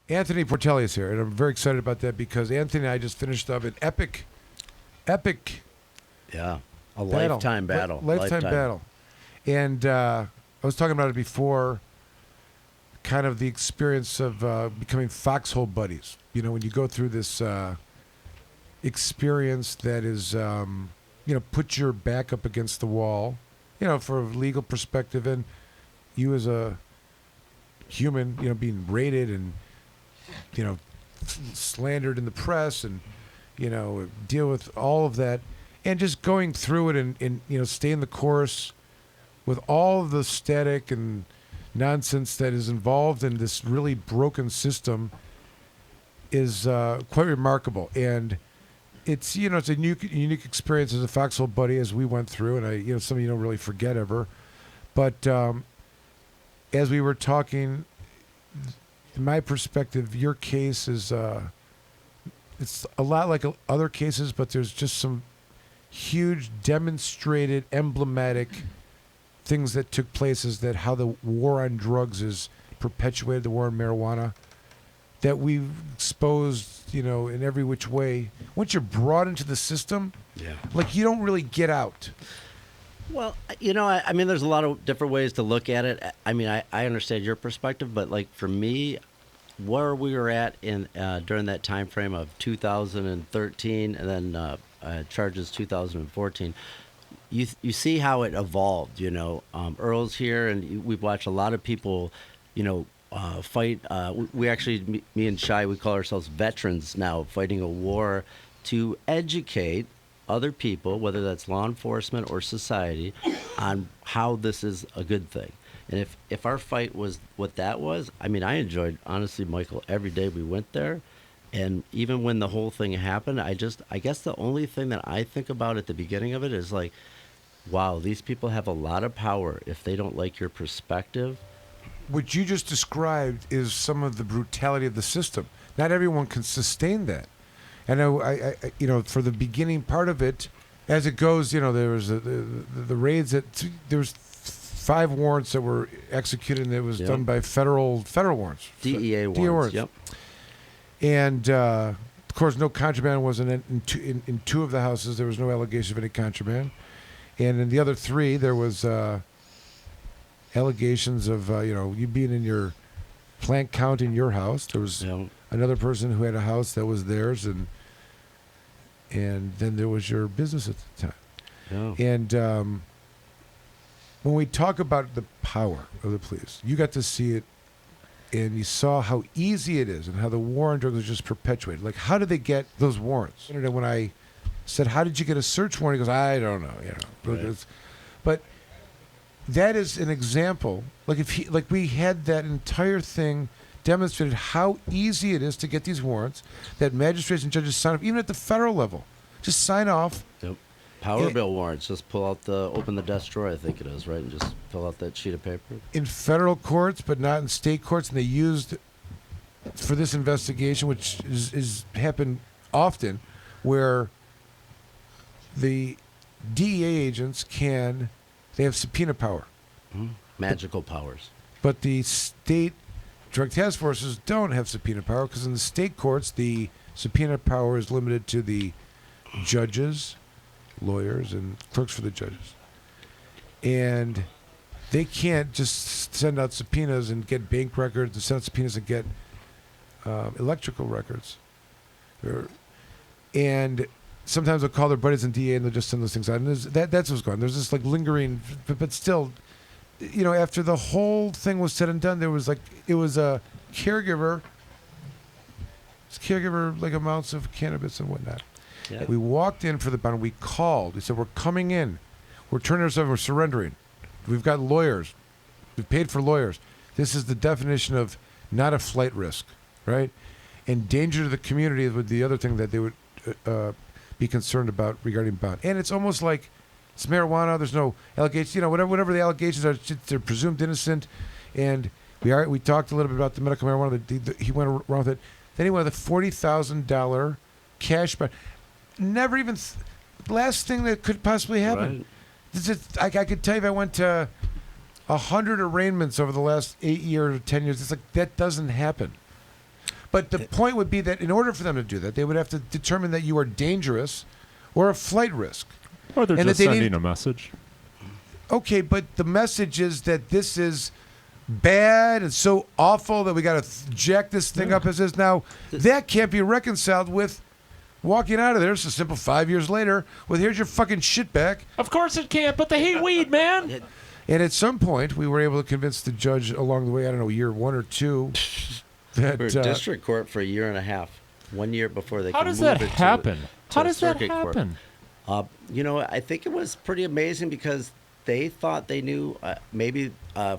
Anthony Protelli is here, and I'm very excited about that because Anthony and I just finished up an epic Yeah, a battle. lifetime battle. Lifetime battle. And I was talking about it before, kind of the experience of becoming foxhole buddies. You know, when you go through this experience that is, put your back up against the wall, for a legal perspective, and you as a human, being rated and, slandered in the press and, deal with all of that and just going through it and staying the course with all of the static and nonsense that is involved in this really broken system is quite remarkable. And it's, it's a unique experience as a foxhole buddy as we went through, and some of you don't really forget ever. But as we were talking, in my perspective, your case is it's a lot like other cases, but there's just some huge demonstrated emblematic things that took place is that how the war on drugs is perpetuated, the war on marijuana, that we've exposed, in every which way. Once you're brought into the system, like you don't really get out. Well, I mean, there's a lot of different ways to look at it. I mean, I understand your perspective, but like for me, where we were at in during that time frame of 2013 and then charges 2014, you see how it evolved. Earl's here, and we've watched a lot of people, fight. We actually, me and Shai, we call ourselves veterans now, fighting a war to educate other people, whether that's law enforcement or society, on how this is a good thing. And if our fight was what that was, I mean, I enjoyed, honestly, Michael, every day we went there. And even when the whole thing happened, I guess the only thing that I think about at the beginning of it is like, wow, these people have a lot of power if they don't like your perspective. What you just described is some of the brutality of the system. Not everyone can sustain that. And I for the beginning part of it, as it goes, there was the raids there was 5 warrants that were executed, and it was done by federal warrants. DEA warrants. Yep. And of course, no contraband was in 2 of the houses. There was no allegation of any contraband, and in the other 3, there was allegations of you being in your plant count in your house. There was another person who had a house that was theirs, and then there was your business at the time. Yeah. And when we talk about the power of the police, you got to see it, and you saw how easy it is and how the war on drugs was just perpetuated. Like, how did they get those warrants? And when I said, how did you get a search warrant? He goes, I don't know. Right. But that is an example. Like we had that entire thing demonstrated how easy it is to get these warrants that magistrates and judges sign off, even at the federal level. Just sign off. Yep. Power bill warrants. Just open the desk drawer, I think it is, right? And just fill out that sheet of paper. In federal courts, but not in state courts. And they used, for this investigation, which is happened often, where the DEA agents they have subpoena power. Mm-hmm. Magical powers. But the state drug task forces don't have subpoena power because in the state courts, the subpoena power is limited to the judges, lawyers, and clerks for the judges. And they can't just send out subpoenas and get bank records and send out subpoenas and get electrical records. And sometimes they'll call their buddies in DA and they'll just send those things out. And that's what's going on. There's this like lingering, but still, after the whole thing was said and done, it was a caregiver like amounts of cannabis and whatnot. Yeah. We walked in for the bond. We called. We said, we're coming in. We're turning ourselves over. We're surrendering. We've got lawyers. We've paid for lawyers. This is the definition of not a flight risk, right? And danger to the community would be the other thing that they would be concerned about regarding bond. And it's almost like it's marijuana. There's no allegations. Whatever the allegations are, they're presumed innocent. And we talked a little bit about the medical marijuana. He went around with it. Then he wanted the $40,000 cash bond. Never even last thing that could possibly happen. Right. I could tell you if I went to 100 arraignments over the last 8 years or 10 years, it's like that doesn't happen. But the point would be that in order for them to do that, they would have to determine that you are dangerous or a flight risk. Or they're And just that they sending need- a message. Okay, but the message is that this is bad and so awful that we got to jack this thing up as is now. That can't be reconciled with walking out of there. It's a simple 5 years later with here's your fucking shit back. Of course it can't, but they hate weed, man. And at some point, we were able to convince the judge along the way, I don't know, year 1 or 2, that We were district court for a year and a half. 1 year before they How could does move that it happen? to How a does that circuit court. happen? I think it was pretty amazing because they thought they knew,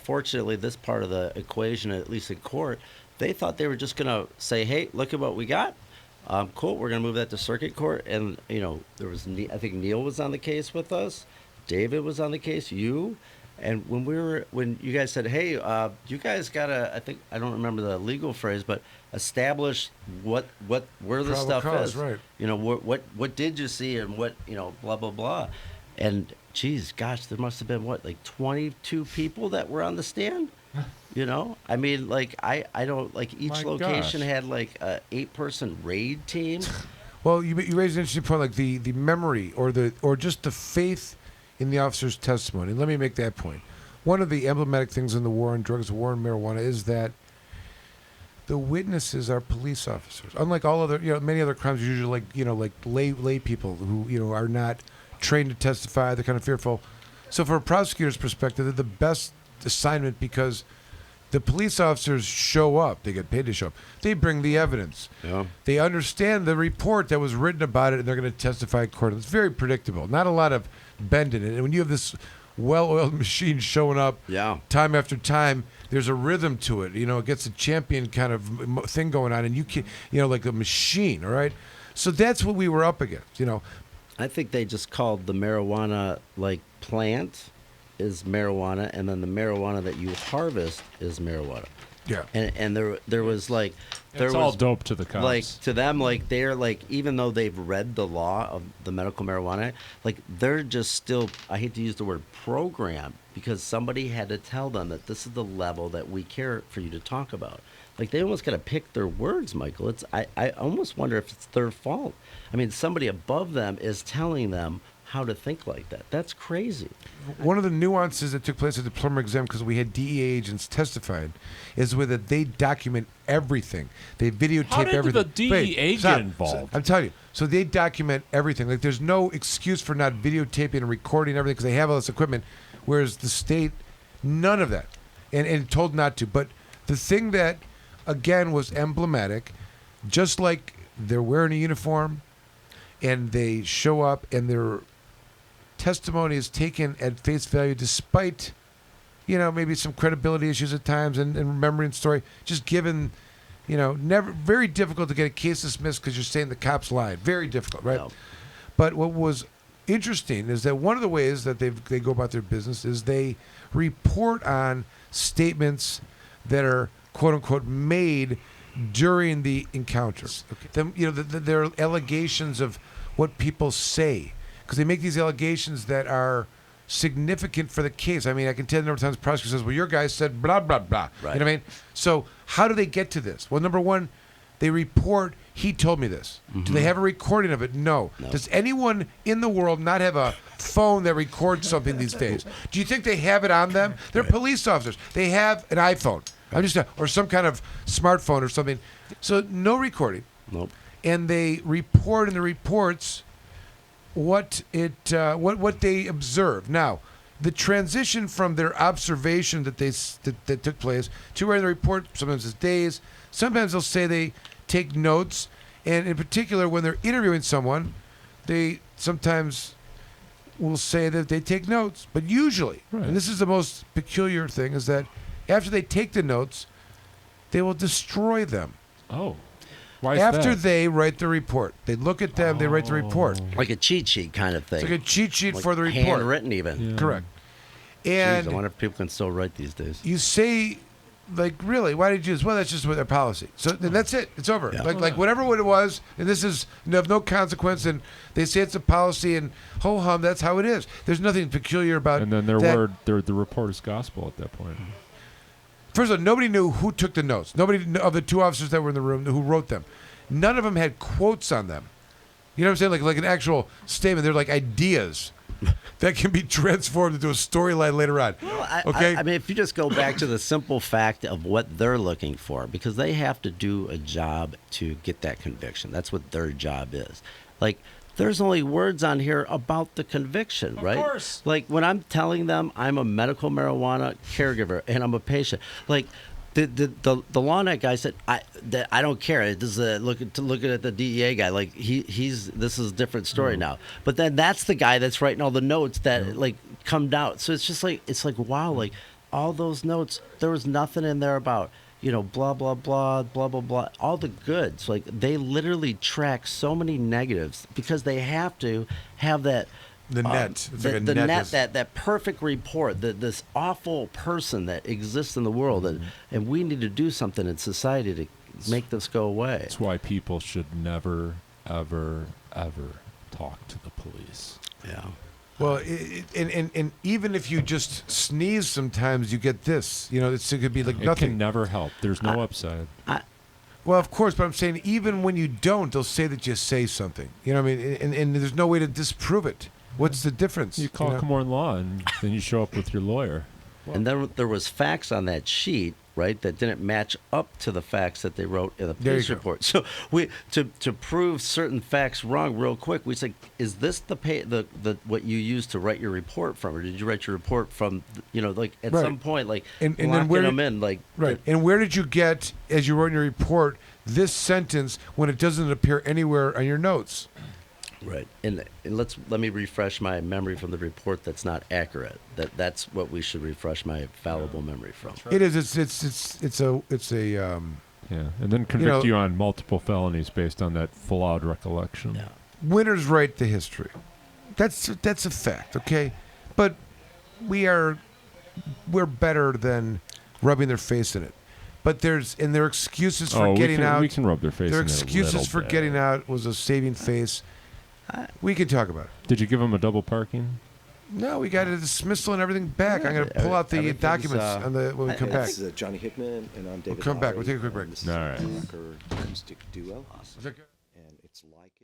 fortunately, this part of the equation, at least in court, they thought they were just going to say, hey, look at what we got. Cool, we're going to move that to circuit court. And, there was, I think Neil was on the case with us. David was on the case, you. And when you guys said, hey, you guys got to, I don't remember the legal phrase, but establish where the Probable stuff cause, is. right. What did you see and what, blah, blah, blah. And, gosh, there must have been, 22 people that were on the stand? I mean, I don't, each My location gosh. had, a 8-person raid team. Well, you raised an interesting point, like the memory or just the faith in the officer's testimony. And let me make that point. One of the emblematic things in the war on drugs, war on marijuana, is that the witnesses are police officers. Unlike all other, many other crimes, usually like lay people who are not trained to testify. They're kind of fearful. So, from a prosecutor's perspective, they're the best assignment because the police officers show up. They get paid to show up. They bring the evidence. Yeah. They understand the report that was written about it, and they're going to testify in court. It's very predictable. Not a lot of bend in it. And when you have this well-oiled machine showing up time after time, there's a rhythm to it. It gets a champion kind of thing going on, and you can, like a machine, all right? So that's what we were up against, I think they just called the marijuana plant is marijuana, and then the marijuana that you harvest is marijuana. Yeah. And there was It's all dope to the cops. To them, they're even though they've read the law of the medical marijuana, they're just still, I hate to use the word program, because somebody had to tell them that this is the level that we care for you to talk about. They almost got to pick their words, Michael. I almost wonder if it's their fault. I mean, somebody above them is telling them how to think like that. That's crazy. One of the nuances that took place at the preliminary exam, because we had DEA agents testifying, is that they document everything. They videotape How did everything. the DEA Wait, get stop. involved? I'm telling you. So they document everything. There's no excuse for not videotaping and recording everything because they have all this equipment, whereas the state, none of that, and told not to. But the thing that, again, was emblematic, just like they're wearing a uniform and they show up and their testimony is taken at face value despite, maybe some credibility issues at times and remembering the story, just given, never very difficult to get a case dismissed because you're saying the cops lied. Very difficult, right? No. But what was interesting is that one of the ways that they go about their business is they report on statements that are quote unquote made during the encounters. Okay. There are allegations of what people say because they make these allegations that are significant for the case. I mean, I can tell you the number of times the prosecutor says, well, your guy said blah, blah, blah. Right. You know what I mean? So how do they get to this? Well, number one, they report, he told me this. Mm-hmm. Do they have a recording of it? No. Does anyone in the world not have a phone that records something these days? Do you think they have it on them? They're police officers. They have an iPhone. Or some kind of smartphone or something. So no recording. Nope. And they report in the reports what they observe. Now, the transition from their observation that took place to where they report, sometimes it's days, sometimes they'll say they take notes, and in particular, when they're interviewing someone, they sometimes will say that they take notes. But usually, and this is the most peculiar thing, is that after they take the notes, they will destroy them. Oh. Why is After that? they write the report. They look at them, they write the report. Like a cheat sheet kind of thing. It's like a cheat sheet for the report. Handwritten even. Yeah. Correct. Jeez, And I wonder if people can still write these days. you say, really, why did you do this? Well, that's just with their policy. So then that's it. It's over. Yeah. Like whatever it was, and this is of no consequence, and they say it's a policy, and ho-hum, that's how it is. There's nothing peculiar about And then their that. word, the report is gospel at that point. First of all, nobody knew who took the notes. Nobody of the 2 officers that were in the room who wrote them. None of them had quotes on them. You know what I'm saying? Like an actual statement. They're like ideas that can be transformed into a storyline later on. Well, okay? I mean, if you just go back to the simple fact of what they're looking for, because they have to do a job to get that conviction. That's what their job is. Like, there's only words on here about the conviction, right? Of course. Like, when I'm telling them I'm a medical marijuana caregiver and I'm a patient, like, the law net guy said, I don't care. This is looking at the DEA guy, like this is a different story now. But then that's the guy that's writing all the notes that like come out. So it's just like wow, like all those notes, there was nothing in there about blah blah blah blah blah blah, all the goods. Like they literally track so many negatives because they have to have that. The net. It's the like a net, that perfect report, this awful person that exists in the world, and we need to do something in society to make this go away. That's why people should never, ever, ever talk to the police. Yeah. Well, and even if you just sneeze sometimes, you get this. It could be like It nothing. can never help. There's no upside. Well, of course, but I'm saying even when you don't, they'll say that you say something. You know what I mean? And there's no way to disprove it. What's the difference? You call Komorn Law, and then you show up with your lawyer. And then there was facts on that sheet, right, that didn't match up to the facts that they wrote in the police report. So we to prove certain facts wrong real quick, we said, is this the what you used to write your report from, or did you write your report from? Like at some point, like and locking then them in, like right. And where did you get, as you wrote in your report, this sentence when it doesn't appear anywhere on your notes? Right, and let me refresh my memory from the report that's not accurate. That's what we should refresh my fallible memory from. It is. It's a. Yeah, and then convict you on multiple felonies based on that flawed recollection. Yeah. Winners write the history. That's a fact. Okay, but we're better than rubbing their face in it. But there are excuses for getting out. We can rub their face in it. Their excuses for getting out was a saving face. We can talk about it. Did you give them a double parking? No, we got a dismissal and everything back. I'm going to pull out the documents when we come back. This is Johnny Hickman, and I'm David. We'll come back. We'll Lowry, take a quick break. This is All right. a rocker acoustic duo, Is that good? and it's like.